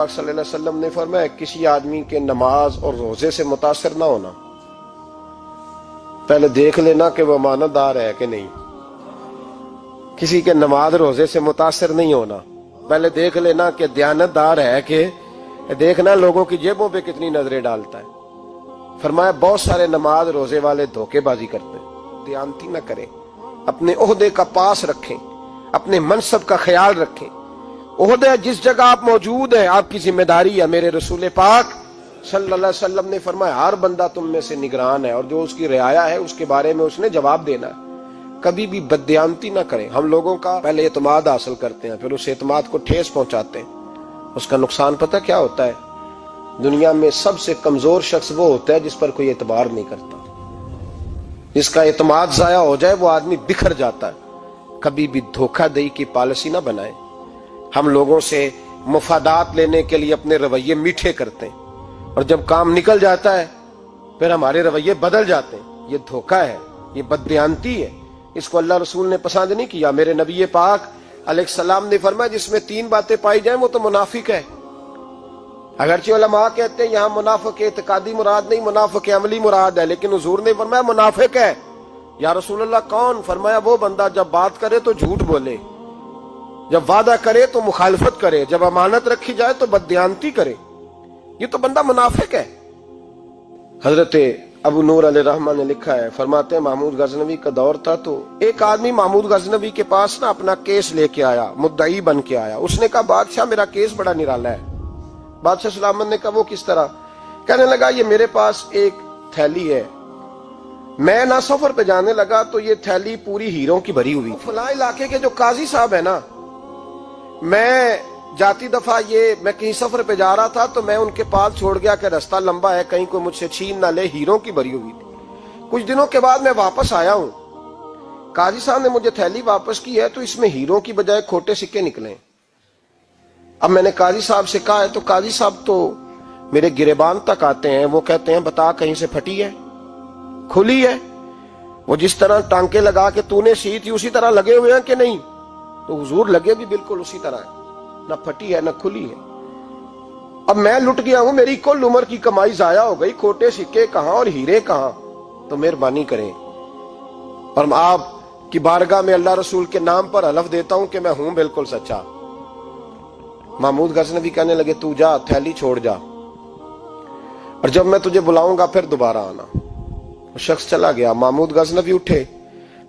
صلی اللہ علیہ وسلم نے فرمایا کسی آدمی کے نماز اور روزے سے متاثر نہ ہونا، پہلے دیکھ لینا کہ وہ امانت دار ہے کہ نہیں۔ کسی کے نماز روزے سے متاثر نہیں ہونا، پہلے دیکھ لینا کہ دیانت دار ہے کہ دیکھنا لوگوں کی جیبوں پہ کتنی نظریں ڈالتا ہے۔ فرمایا بہت سارے نماز روزے والے دھوکے بازی کرتے ہیں، دیانتی نہ کریں، اپنے عہدے کا پاس رکھیں، اپنے منصب کا خیال رکھیں۔ عہدہ جس جگہ آپ موجود ہیں آپ کی ذمہ داری ہے۔ میرے رسول پاک صلی اللہ علیہ وسلم نے فرمایا ہر بندہ تم میں سے نگران ہے، اور جو اس کی رعایا ہے اس کے بارے میں اس نے جواب دینا ہے۔ کبھی بھی بددیانتی نہ کریں۔ ہم لوگوں کا پہلے اعتماد حاصل کرتے ہیں، پھر اس اعتماد کو ٹھیس پہنچاتے ہیں۔ اس کا نقصان پتہ کیا ہوتا ہے؟ دنیا میں سب سے کمزور شخص وہ ہوتا ہے جس پر کوئی اعتبار نہیں کرتا۔ جس کا اعتماد ضائع ہو جائے وہ آدمی بکھر جاتا ہے۔ کبھی بھی دھوکہ دہی کی پالیسی نہ بنائیں۔ ہم لوگوں سے مفادات لینے کے لیے اپنے رویے میٹھے کرتے ہیں، اور جب کام نکل جاتا ہے پھر ہمارے رویے بدل جاتے ہیں۔ یہ دھوکہ ہے، یہ بددیانتی ہے، اس کو اللہ رسول نے پسند نہیں کیا۔ میرے نبی پاک علیہ السلام نے فرمایا جس میں 3 باتیں پائی جائیں وہ تو منافق ہے۔ اگرچہ علماء کہتے ہیں یہاں منافق اعتقادی مراد نہیں، منافق عملی مراد ہے، لیکن حضور نے فرمایا منافق ہے۔ یا رسول اللہ کون؟ فرمایا وہ بندہ جب بات کرے تو جھوٹ بولے، جب وعدہ کرے تو مخالفت کرے، جب امانت رکھی جائے تو بددیانتی کرے، یہ تو بندہ منافق ہے۔ حضرت ابو نور علیہ رحمہ نے لکھا ہے، فرماتے ہیں محمود غزنوی کا دور تھا تو ایک آدمی محمود غزنوی کے پاس نا اپنا کیس لے کے آیا، مدعی بن کے آیا۔ اس نے کہا بادشاہ میرا کیس بڑا نرالا ہے۔ بادشاہ سلامت نے کہا وہ کس طرح؟ کہنے لگا یہ میرے پاس ایک تھیلی ہے، میں نہ سفر پہ جانے لگا تو یہ تھیلی پوری ہیروں کی بھری ہوئی، فلاں علاقے کے جو قاضی صاحب ہے نا، میں جاتی دفعہ میں کہیں سفر پہ جا رہا تھا تو میں ان کے پاس چھوڑ گیا کہ راستہ لمبا ہے، کہیں کوئی مجھ سے چھین نہ لے، ہیروں کی بھری ہوئی تھی۔ کچھ دنوں کے بعد میں واپس آیا ہوں، قاضی صاحب نے مجھے تھیلی واپس کی ہے تو اس میں ہیروں کی بجائے کھوٹے سکے نکلے۔ اب میں نے قاضی صاحب سے کہا ہے تو قاضی صاحب تو میرے گریبان تک آتے ہیں، وہ کہتے ہیں بتا کہیں سے پھٹی ہے، کھلی ہے؟ وہ جس طرح ٹانکے لگا کے تو نے سی تھی اسی طرح لگے ہوئے ہیں کہ نہیں؟ تو حضور لگے بھی بالکل اسی طرح ہے، نہ پھٹی ہے نہ کھلی ہے۔ اب میں لٹ گیا ہوں، میری کل عمر کی کمائی ضائع ہو گئی، کھوٹے سکے کہاں اور ہیرے کہاں؟ تو مہربانی کریں، اور آپ کی بارگاہ میں اللہ رسول کے نام پر حلف دیتا ہوں کہ میں ہوں بالکل سچا۔ محمود غزنوی کہنے لگے تو جا، تھیلی چھوڑ جا، اور جب میں تجھے بلاؤں گا پھر دوبارہ آنا۔ وہ شخص چلا گیا۔ محمود غزنوی اٹھے،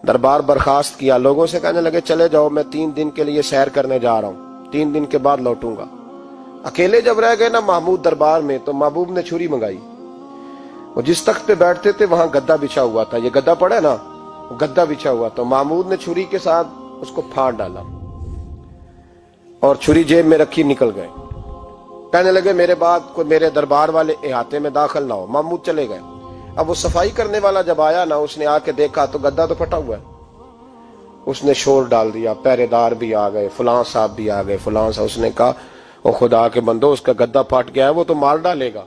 دربار برخاست کیا، لوگوں سے کہنے لگے چلے جاؤ میں 3 دن کے لیے سیر کرنے جا رہا ہوں، 3 دن کے بعد لوٹوں گا۔ اکیلے جب رہ گئے نا محمود دربار میں تو محبوب نے چھری منگائی۔ وہ جس تخت پہ بیٹھتے تھے وہاں گدا بچھا ہوا تھا، یہ گدا پڑا ہے نا، گدا بچھا ہوا تھا۔ محمود نے چھری کے ساتھ اس کو پھاڑ ڈالا اور چھری جیب میں رکھی نکل گئے۔ کہنے لگے میرے بعد کوئی میرے دربار والے احاطے میں داخل نہ ہو۔ محمود چلے گئے۔ اب وہ صفائی کرنے والا جب آیا نا، اس نے آ کے دیکھا تو گدا تو پھٹا ہوا ہے۔ اس نے شور ڈال دیا، پہرے دار بھی آ گئے، فلاں صاحب بھی آ گئے، فلاں صاحب۔ اس نے کہا او خدا کے بندو، اس کا گدا پھٹ گیا ہے، وہ تو مار ڈالے گا۔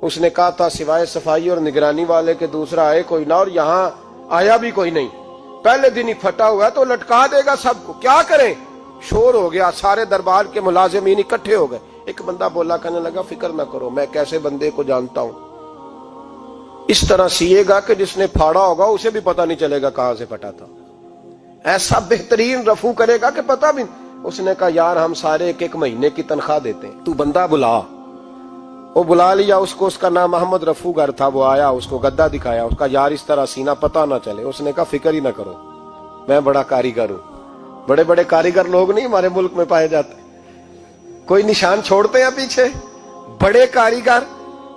اس نے کہا تھا سوائے صفائی اور نگرانی والے کے دوسرا آئے کوئی نہ، اور یہاں آیا بھی کوئی نہیں، پہلے دن ہی پھٹا ہوا ہے تو لٹکا دے گا سب کو، کیا کریں؟ شور ہو گیا، سارے دربار کے ملازمین اکٹھے ہو گئے۔ ایک بندہ بولا، کہنے لگا فکر نہ کرو، میں کیسے بندے کو جانتا ہوں، اس طرح سیے گا کہ جس نے پھاڑا ہوگا اسے بھی پتہ نہیں چلے گا کہاں سے پھٹا تھا، ایسا بہترین رفو کرے گا کہ پتہ بھی۔ اس نے کہا یار ہم سارے 1 مہینے کی تنخواہ دیتے ہیں، تو بندہ بلا۔ وہ بلا لیا اس کو، اس کا نام محمد رفو گر تھا۔ وہ آیا، اس کو گدا دکھایا، اس کا یار اس طرح سینہ پتہ نہ چلے۔ اس نے کہا فکر ہی نہ کرو، میں بڑا کاریگر ہوں۔ بڑے بڑے کاریگر لوگ نہیں ہمارے ملک میں پائے جاتے، کوئی نشان چھوڑتے ہیں پیچھے؟ بڑے کاریگر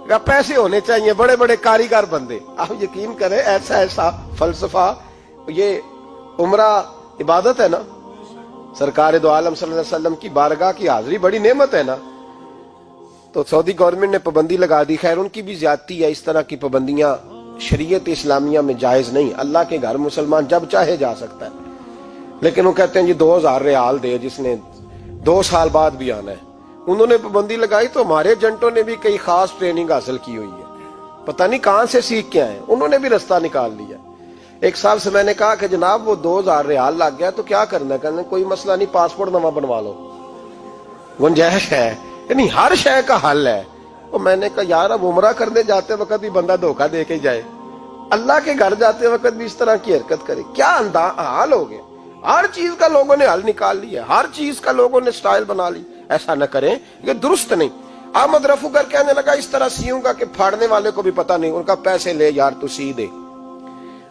کا پیسے ہونے چاہیے، بڑے بڑے کاریگر بندے۔ آپ یقین کریں ایسا فلسفہ، یہ عمرہ عبادت ہے نا، سرکار دو عالم صلی اللہ علیہ وسلم کی بارگاہ کی حاضری بڑی نعمت ہے نا۔ تو سعودی گورنمنٹ نے پابندی لگا دی، خیر ان کی بھی زیادتی ہے، اس طرح کی پابندیاں شریعت اسلامیہ میں جائز نہیں۔ اللہ کے گھر مسلمان جب چاہے جا سکتا ہے، لیکن وہ کہتے ہیں جی 2000 ریال دے جس نے 2 سال بعد بھی آنا ہے۔ انہوں نے پابندی لگائی تو ہمارے ایجنٹوں نے بھی کئی خاص ٹریننگ حاصل کی ہوئی ہے، پتہ نہیں کہاں سے سیکھ کے آئے، انہوں نے بھی رستہ نکال لیا۔ ایک صاحب سے میں نے کہا کہ جناب وہ 2000 ریال لگ گیا تو کیا کرنا ہے؟ کہنے کوئی مسئلہ نہیں، پاسپورٹ نواں بنوا لو، گنجائش ہے۔ یعنی ہر شے کا حل ہے. تو میں نے کہا یار اب عمرہ کرنے جاتے وقت بھی بندہ دھوکہ دے کے جائے, اللہ کے گھر جاتے وقت بھی اس طرح کی حرکت کرے, کیا حال ہو گیا. ہر چیز کا لوگوں نے حل نکال لیا, ہر چیز کا لوگوں نے سٹائل بنا لی. ایسا نہ کریں, یہ درست نہیں. احمد رفوگر کہنے لگا اس طرح سیوں گا کہ پھاڑنے والے کو بھی پتہ نہیں. ان کا پیسے لے یار تو سی دے.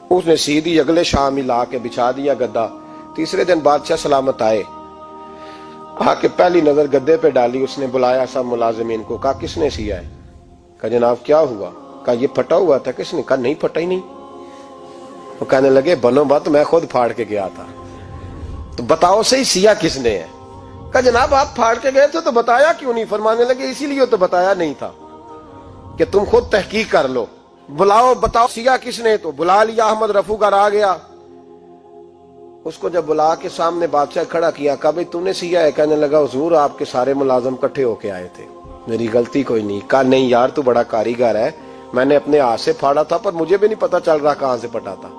اس نے سی دی, اگلے شام ہی لا کے بچھا دیا گدا. تیسرے دن بادشاہ سلامت آئے, آ کے پہلی نظر گدے پہ ڈالی. اس نے بلایا سب ملازمین کو, کہا کس نے سیا ہے؟ کہا جناب کیا ہوا؟ کہا یہ پھٹا ہوا تھا. کس نے؟ کہا نہیں پھٹا ہی نہیں. وہ کہنے لگے بنو بات, میں خود پھاڑ کے گیا تھا. تو بتاؤ صحیح سیا کس نے ہے؟ کہا جناب آپ پھاڑ کے گئے تھے تو بتایا کیوں نہیں؟ فرمانے لگے اسی لیے تو بتایا نہیں تھا کہ تم خود تحقیق کر لو. بلاؤ بتاؤ سیا کس نے. تو بلا لیا, احمد رفوگر آ گیا. اس کو جب بلا کے سامنے بادشاہ کھڑا کیا, کہا بھئی تو نے سیا ہے؟ کہنے لگا حضور آپ کے سارے ملازم کٹھے ہو کے آئے تھے, میری غلطی کوئی نہیں. کہا نہیں یار تو بڑا کاریگر ہے, میں نے اپنے ہاتھ سے پھاڑا تھا پر مجھے بھی نہیں پتا چل رہا کہاں سے پھٹا تھا.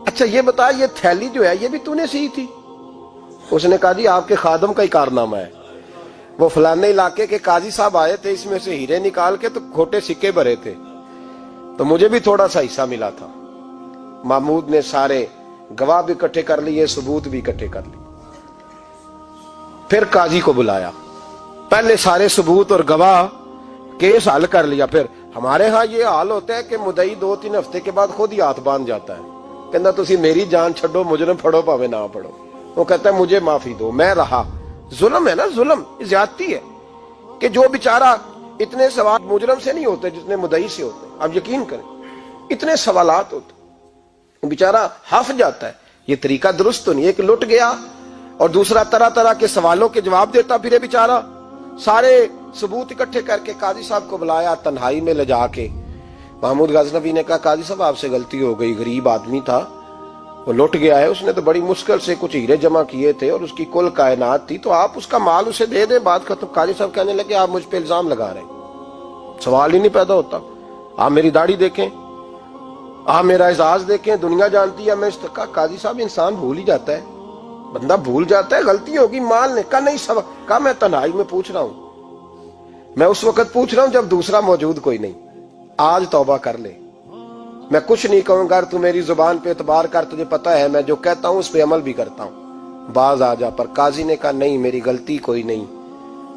اچھا یہ بتا یہ تھیلی جو ہے یہ بھی تو نے سی تھی؟ اس نے کہا جی آپ کے خادم کا ہی کارنامہ ہے. وہ فلانے علاقے کے قاضی صاحب آئے تھے, اس میں سے ہیرے نکال کے تو کھوٹے سکے بھرے تھے, تو مجھے بھی تھوڑا سا حصہ ملا تھا. محمود نے سارے گواہ بھی اکٹھے کر لیے, ثبوت بھی اکٹھے کر لیے. پھر قاضی کو بلایا, پہلے سارے ثبوت اور گواہ کیس حل کر لیا. پھر ہمارے ہاں یہ حال ہوتا ہے کہ مدعی 2-3 ہفتے کے بعد خود ہی ہاتھ باندھ جاتا ہے, کہنا تسی میری جان چھڈو, مجرم پھڑو پاوے نہ پڑھو. وہ کہتا ہے مجھے معافی دو, میں رہا. ظلم ہے نا, ظلم زیادتی ہے کہ جو بیچارہ اتنے سوال مجرم سے نہیں ہوتے جتنے مدعی سے ہوتے. آپ یقین کریں اتنے سوالات ہوتے, بیچارہ ہف جاتا ہے. یہ طریقہ درست تو نہیں ہے کہ لٹ گیا اور دوسرا طرح طرح کے سوالوں کے جواب دیتا پھرے بیچارہ. سارے ثبوت اکٹھے کر کے قاضی صاحب کو بلایا, تنہائی میں لے جا کے. محمود غزنوی نے کہا قاضی صاحب آپ سے غلطی ہو گئی, غریب آدمی تھا, وہ لٹ گیا ہے, اس نے تو بڑی مشکل سے کچھ ہیرے جمع کیے تھے اور اس کی کل کائنات تھی, تو آپ اس کا مال اسے دے دیں, بات ختم. قاضی صاحب کہنے لگے آپ مجھ پہ الزام لگا رہے ہیں, سوال ہی نہیں پیدا ہوتا. آپ میری داڑھی دیکھیں, آپ میرا اعزاز دیکھیں, دنیا جانتی ہے میں اس کا. قاضی صاحب انسان بھول ہی جاتا ہے, بندہ بھول جاتا ہے, غلطی ہوگی. مال نے کہا نہیں سب. کہا میں تنہائی میں پوچھ رہا ہوں, میں اس وقت پوچھ رہا ہوں جب دوسرا موجود کوئی نہیں. آج توبہ کر لے, میں کچھ نہیں کہوں گا, تو میری زبان پہ اعتبار کر, تجھے پتا ہے میں جو کہتا ہوں اس پہ عمل بھی کرتا ہوں, باز آ جا. پر قاضی نے کہا نہیں میری غلطی کوئی نہیں.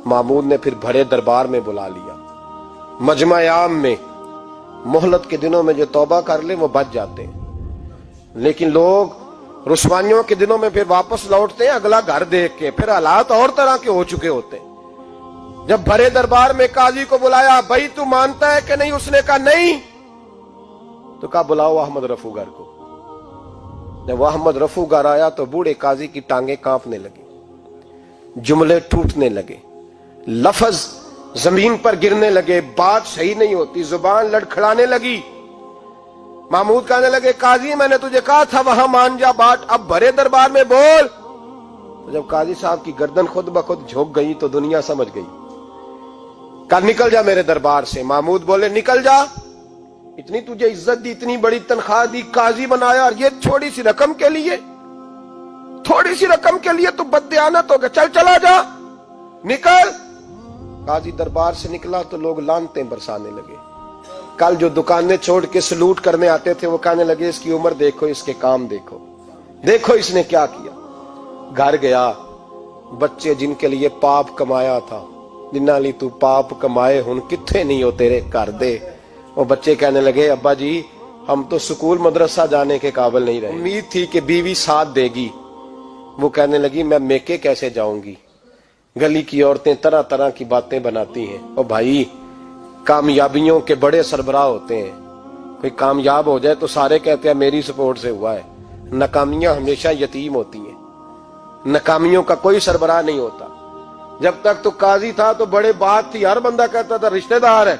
محمود نے پھر بڑے دربار میں بلا لیا, مجمع عام میں. مہلت کے دنوں میں جو توبہ کر لے وہ بچ جاتے ہیں, لیکن لوگ رسوائیوں کے دنوں میں پھر واپس لوٹتے ہیں اگلا گھر دیکھ کے, پھر حالات اور طرح کے ہو چکے ہوتے ہیں. جب بڑے دربار میں قاضی کو بلایا, بھائی تو مانتا ہے کہ نہیں؟ اس نے کہا نہیں. تو کہا بلاؤ احمد رفوگر کو. جب احمد رفوگر آیا تو بوڑھے قاضی کی ٹانگیں کانپنے لگی, جملے ٹوٹنے لگے, لفظ زمین پر گرنے لگے, بات صحیح نہیں ہوتی, زبان لڑکھڑانے لگی. محمود کہنے لگے قاضی میں نے تجھے کہا تھا وہاں مان جا بات, اب بڑے دربار میں بول. تو جب قاضی صاحب کی گردن خود بخود جھک گئی تو دنیا سمجھ گئی. کہا نکل جا میرے دربار سے. محمود بولے نکل جا, اتنی تجھے عزت دی, اتنی بڑی تنخواہ دی, قاضی بنایا, اور یہ تھوڑی سی رقم کے لیے, تھوڑی سی رقم کے لیے تو بددیانت ہو گیا, چل چلا جا, نکل. قاضی دربار سے نکلا تو لوگ لعنتیں برسانے لگے. کل جو دکانیں چھوڑ کے سلوٹ کرنے آتے تھے وہ کہنے لگے اس کی عمر دیکھو, اس کے کام دیکھو, دیکھو اس نے کیا کیا. گھر گیا, بچے جن کے لیے پاپ کمایا تھا, جنہاں لی تو پاپ کمائے ہن کتھے نہیں ہو تیرے کر دے. وہ بچے کہنے لگے ابا جی ہم تو سکول مدرسہ جانے کے قابل نہیں رہے, امید تھی کہ بیوی ساتھ دے گی. وہ کہنے لگی میں میکے کیسے جاؤں گی, گلی کی عورتیں طرح طرح کی باتیں بناتی ہیں. او بھائی کامیابیوں کے بڑے سربراہ ہوتے ہیں, کوئی کامیاب ہو جائے تو سارے کہتے ہیں میری سپورٹ سے ہوا ہے. ناکامیاں ہمیشہ یتیم ہوتی ہیں, ناکامیوں کا کوئی سربراہ نہیں ہوتا. جب تک تو قاضی تھا تو بڑے بات تھی, ہر بندہ کہتا تھا رشتہ دار ہے.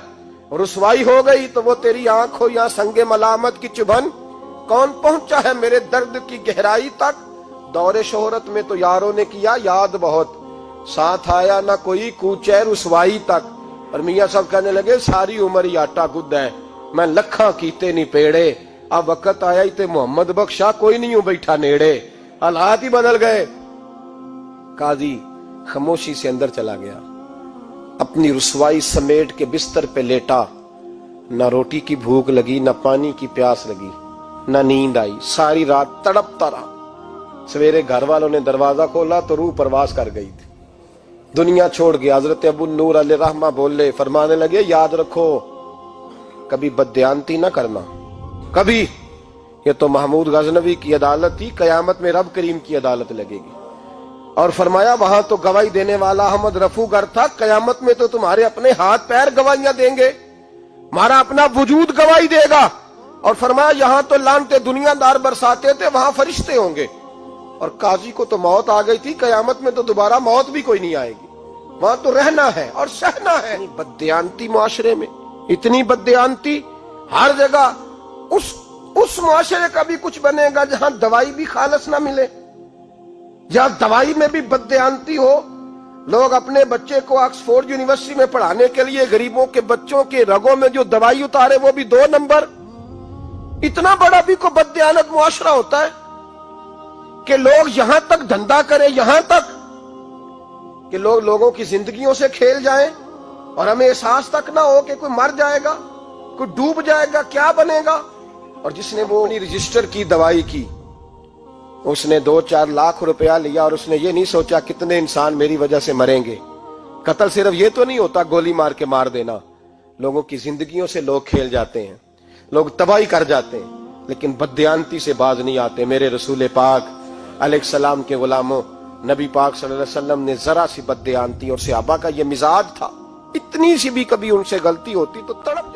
رسوائی ہو گئی تو وہ تیری آنکھ ہو یا سنگ ملامت کی چبھن, کون پہنچا ہے میرے درد کی گہرائی تک. دور شہرت میں تو یاروں نے کیا یاد بہت, ساتھ آیا نہ کوئی کوچے رسوائی تک. اور میاں صاحب کہنے لگے ساری عمر ہی آٹا گد ہے, میں لکھاں کیتے نہیں پیڑے, اب وقت آیا ہی تے محمد بخشا کوئی نہیں ہوں بیٹھا نیڑے. حالات ہی بدل گئے. قاضی خاموشی سے اندر چلا گیا, اپنی رسوائی سمیٹ کے بستر پہ لیٹا، نہ روٹی کی بھوک لگی، نہ پانی کی پیاس لگی، نہ نیند آئی، ساری رات تڑپتا رہا۔ سویرے گھر والوں نے دروازہ کھولا تو روح پرواز کر گئی تھی، دنیا چھوڑ گیا۔ حضرت ابو نور علیہ رحمہ بولے، فرمانے لگے یاد رکھو کبھی بددیانتی نہ کرنا، کبھی۔ یہ تو محمود غزنوی کی عدالت تھی، قیامت میں رب کریم کی عدالت لگے گی۔ اور فرمایا وہاں تو گواہی دینے والا احمد رفو گر تھا، قیامت میں تو تمہارے اپنے ہاتھ پیر گواہیاں دیں گے، ہمارا اپنا وجود گواہی دے گا۔ اور فرمایا یہاں تو لانتے دنیا دار برساتے تھے، وہاں فرشتے ہوں گے۔ اور قاضی کو تو موت آ گئی تھی، قیامت میں تو دوبارہ موت بھی کوئی نہیں آئے گی، وہاں تو رہنا ہے اور سہنا ہے۔ بددیانتی معاشرے میں، اتنی بددیانتی ہر جگہ۔ اس معاشرے کا بھی کچھ بنے گا جہاں دوائی بھی خالص نہ ملے، جہاں دوائی میں بھی بددیانتی ہو۔ لوگ اپنے بچے کو آکسفورڈ یونیورسٹی میں پڑھانے کے لیے غریبوں کے بچوں کے رگوں میں جو دوائی اتارے وہ بھی 2 نمبر۔ اتنا بڑا بھی کو بددیانت معاشرہ ہوتا ہے کہ لوگ یہاں تک دھندا کریں، یہاں تک کہ لوگ لوگوں کی زندگیوں سے کھیل جائیں اور ہمیں احساس تک نہ ہو کہ کوئی مر جائے گا، کوئی ڈوب جائے گا، کیا بنے گا۔ اور جس نے وہ اپنی رجسٹر کی دوائی کی، اس نے 2-4 لاکھ روپیہ لیا اور اس نے یہ نہیں سوچا کتنے انسان میری وجہ سے مریں گے۔ قتل صرف یہ تو نہیں ہوتا گولی مار کے مار دینا، لوگوں کی زندگیوں سے لوگ کھیل جاتے ہیں، لوگ تباہی کر جاتے ہیں، لیکن بددیانتی سے باز نہیں آتے۔ میرے رسول پاک علیہ السلام کے غلاموں، نبی پاک صلی اللہ علیہ وسلم نے ذرا سی بددیانتی، اور صحابہ کا یہ مزاج تھا، اتنی سی بھی کبھی ان سے غلطی ہوتی تو تڑپ